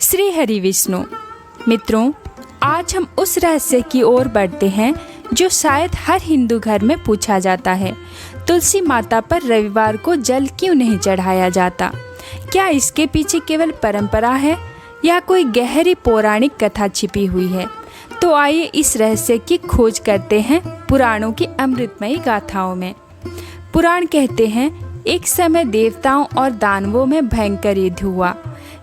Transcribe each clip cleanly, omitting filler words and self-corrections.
श्री हरि विष्णु। मित्रों, आज हम उस रहस्य की ओर बढ़ते हैं जो शायद हर हिंदू घर में पूछा जाता है। तुलसी माता पर रविवार को जल क्यों नहीं चढ़ाया जाता? क्या इसके पीछे केवल परंपरा है या कोई गहरी पौराणिक कथा छिपी हुई है? तो आइए इस रहस्य की खोज करते हैं पुराणों की अमृतमयी गाथाओं में। पुराण कहते हैं, एक समय देवताओं और दानवों में भयंकर युद्ध हुआ।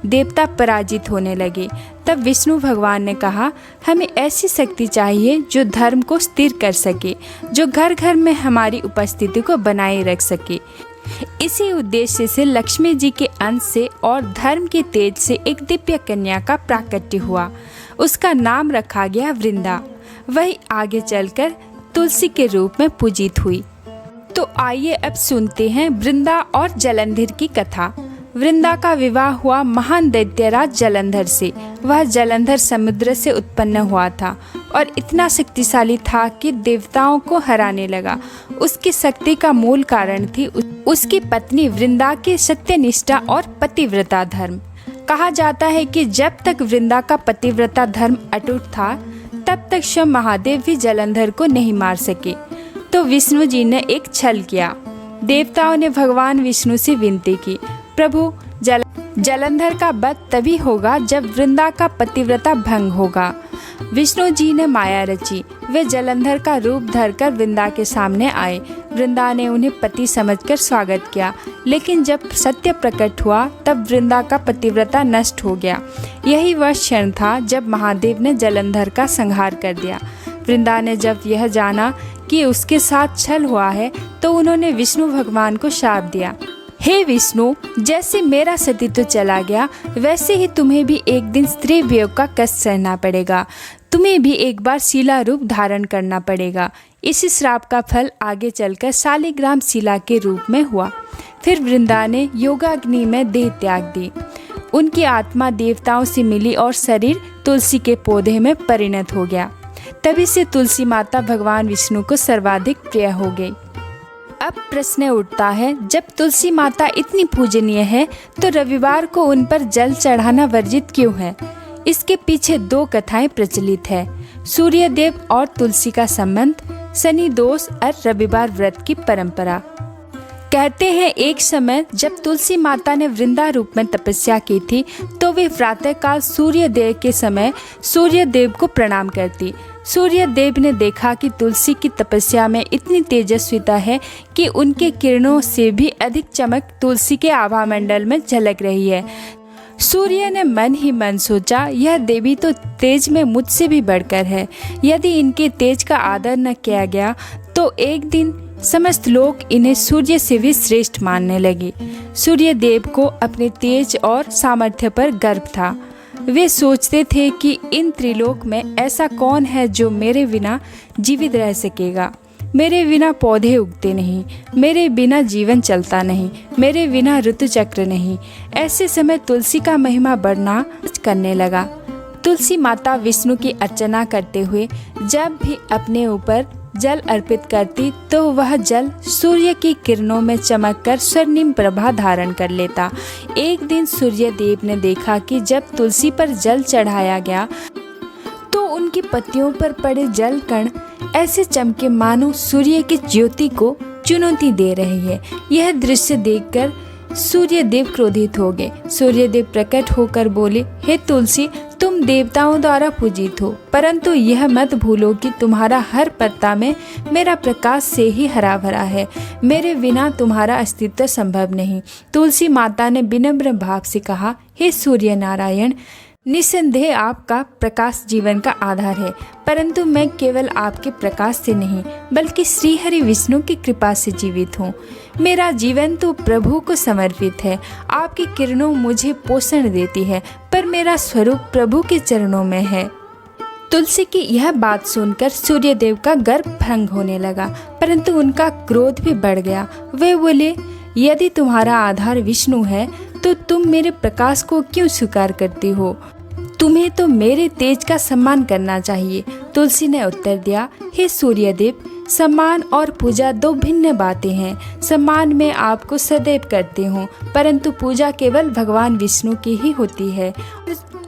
देवता पराजित होने लगे। तब विष्णु भगवान ने कहा, हमें ऐसी शक्ति चाहिए जो धर्म को स्थिर कर सके, जो घर घर में हमारी उपस्थिति को बनाए रख सके। इसी उद्देश्य से लक्ष्मी जी के अंश से और धर्म के तेज से एक दिव्य कन्या का प्राकट्य हुआ। उसका नाम रखा गया वृंदा। वही आगे चलकर तुलसी के रूप में पूजित हुई। तो आइए अब सुनते हैं वृंदा और जलंधर की कथा। वृंदा का विवाह हुआ महान दैत्यराज जलंधर से। वह जलंधर समुद्र से उत्पन्न हुआ था और इतना शक्तिशाली था कि देवताओं को हराने लगा। उसकी शक्ति का मूल कारण थी उसकी पत्नी वृंदा के सत्यनिष्ठा और पतिव्रता धर्म। कहा जाता है कि जब तक वृंदा का पतिव्रता धर्म अटूट था, तब तक शिव महादेव भी जलंधर को नहीं मार सके। तो विष्णु जी ने एक छल किया। देवताओं ने भगवान विष्णु से विनती की, प्रभु, जलंधर का वध तभी होगा जब वृंदा का पतिव्रता भंग होगा। विष्णु जी ने माया रची। वे जलंधर का रूप धरकर वृंदा के सामने आए। वृंदा ने उन्हें पति समझकर स्वागत किया, लेकिन जब सत्य प्रकट हुआ तब वृंदा का पतिव्रता नष्ट हो गया। यही वह क्षण था जब महादेव ने जलंधर का संहार कर दिया। वृंदा ने जब यह जाना कि उसके साथ छल हुआ है, तो उन्होंने विष्णु भगवान को शाप दिया, हे विष्णु, जैसे मेरा सतीत्व चला गया, वैसे ही तुम्हें भी एक दिन स्त्री वियोग का कष्ट सहना पड़ेगा। तुम्हें भी एक बार शिला रूप धारण करना पड़ेगा। इसी श्राप का फल आगे चलकर शालिग्राम शिला के रूप में हुआ। फिर वृंदा ने योगाग्नि में देह त्याग दी। उनकी आत्मा देवताओं से मिली और शरीर तुलसी के पौधे में परिणत हो गया। तभी से तुलसी माता भगवान विष्णु को सर्वाधिक प्रिय हो गई। अब प्रश्न उठता है, जब तुलसी माता इतनी पूजनीय है, तो रविवार को उन पर जल चढ़ाना वर्जित क्यों है? इसके पीछे दो कथाएं प्रचलित है। सूर्य देव और तुलसी का संबंध, शनि दोष और रविवार व्रत की परंपरा। कहते हैं, एक समय जब तुलसी माता ने वृंदा रूप में तपस्या की थी, तो वे प्रातःकाल सूर्य देव के समय सूर्य देव को प्रणाम करती। सूर्य देव ने देखा कि तुलसी की तपस्या में इतनी तेजस्विता है कि उनके किरणों से भी अधिक चमक तुलसी के आभा मंडल में झलक रही है। सूर्य ने मन ही मन सोचा, यह देवी तो तेज में मुझसे भी बढ़कर है। यदि इनके तेज का आदर न किया गया तो एक दिन समस्त लोग इन्हें सूर्य से भी श्रेष्ठ मानने लगे। सूर्य देव को अपने तेज और सामर्थ्य पर गर्व था। वे सोचते थे कि इन त्रिलोक में ऐसा कौन है जो मेरे बिना जीवित रह सकेगा। मेरे बिना पौधे उगते नहीं, मेरे बिना जीवन चलता नहीं, मेरे बिना ऋतु चक्र नहीं। ऐसे समय तुलसी का महिमा बढ़ना करने लगा। तुलसी माता विष्णु की अर्चना करते हुए जब भी अपने ऊपर जल अर्पित करती, तो वह जल सूर्य की किरणों में चमककर स्वर्णिम प्रभा धारण कर लेता। एक दिन सूर्य देव ने देखा कि जब तुलसी पर जल चढ़ाया गया, तो उनकी पत्तियों पर पड़े जल कण ऐसे चमके मानो सूर्य की ज्योति को चुनौती दे रही है। यह दृश्य देखकर सूर्य देव क्रोधित हो गए। सूर्य देव प्रकट होकर बोले, हे तुलसी, तुम देवताओं द्वारा पूजित हो, परंतु यह मत भूलो कि तुम्हारा हर पत्ता में मेरा प्रकाश से ही हरा भरा है। मेरे बिना तुम्हारा अस्तित्व संभव नहीं। तुलसी माता ने विनम्र भाव से कहा, हे सूर्य नारायण, निस्संदेह आपका प्रकाश जीवन का आधार है, परंतु मैं केवल आपके प्रकाश से नहीं बल्कि श्री हरि विष्णु की कृपा से जीवित हूँ। मेरा जीवन तो प्रभु को समर्पित है। आपकी किरणों मुझे पोषण देती है, पर मेरा स्वरूप प्रभु के चरणों में है। तुलसी की यह बात सुनकर सूर्यदेव का गर्व भंग होने लगा, परंतु उनका क्रोध भी बढ़ गया। वे बोले, यदि तुम्हारा आधार विष्णु है, तो तुम मेरे प्रकाश को क्यों स्वीकार करती हो? तुम्हें तो मेरे तेज का सम्मान करना चाहिए। तुलसी ने उत्तर दिया, हे सूर्यदेव, सम्मान और पूजा दो भिन्न बातें हैं। सम्मान मैं आपको सदैव करती हूँ, परंतु पूजा केवल भगवान विष्णु की ही होती है।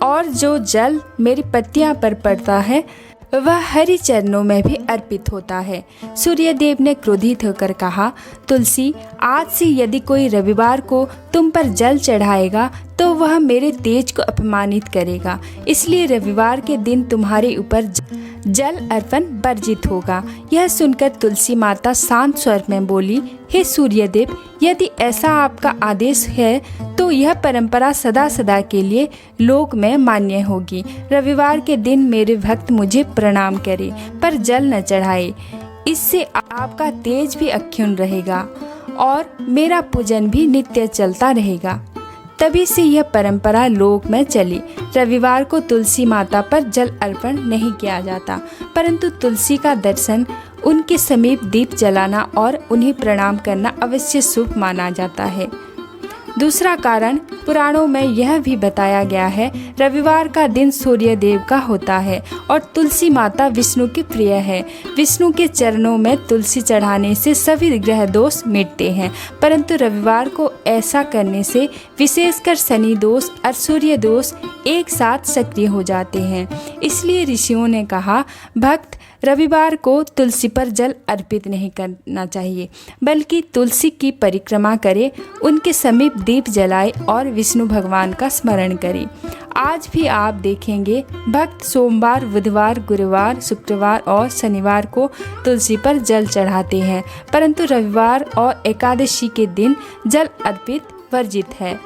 और जो जल मेरी पत्तियां पर पड़ता है वह हरि चरणों में भी अर्पित होता है। सूर्यदेव ने क्रोधित होकर कहा, तुलसी, आज से यदि कोई रविवार को तुम पर जल चढ़ाएगा तो वह मेरे तेज को अपमानित करेगा, इसलिए रविवार के दिन तुम्हारे ऊपर जल अर्पण वर्जित होगा। यह सुनकर तुलसी माता शांत स्वर में बोली, हे सूर्यदेव, यदि ऐसा आपका आदेश है तो यह परंपरा सदा सदा के लिए लोक में मान्य होगी। रविवार के दिन मेरे भक्त मुझे प्रणाम करें पर जल न चढ़ाए, इससे आपका तेज भी अक्षुण्ण रहेगा और मेरा पूजन भी नित्य चलता रहेगा। तभी से यह परंपरा लोक में चली। रविवार को तुलसी माता पर जल अर्पण नहीं किया जाता, परंतु तुलसी का दर्शन, उनके समीप दीप जलाना और उन्हें प्रणाम करना अवश्य शुभ माना जाता है। दूसरा कारण पुराणों में यह भी बताया गया है, रविवार का दिन सूर्य देव का होता है और तुलसी माता विष्णु की प्रिय है। विष्णु के चरणों में तुलसी चढ़ाने से सभी ग्रह दोष मिटते हैं, परंतु रविवार को ऐसा करने से विशेषकर शनि दोष और सूर्य दोष एक साथ सक्रिय हो जाते हैं। इसलिए ऋषियों ने कहा, भक्त रविवार को तुलसी पर जल अर्पित नहीं करना चाहिए, बल्कि तुलसी की परिक्रमा करे, उनके समीप दीप जलाए और विष्णु भगवान का स्मरण करे। आज भी आप देखेंगे भक्त सोमवार, बुधवार, गुरुवार, शुक्रवार और शनिवार को तुलसी पर जल चढ़ाते हैं, परंतु रविवार और एकादशी के दिन जल अर्पित वर्जित है।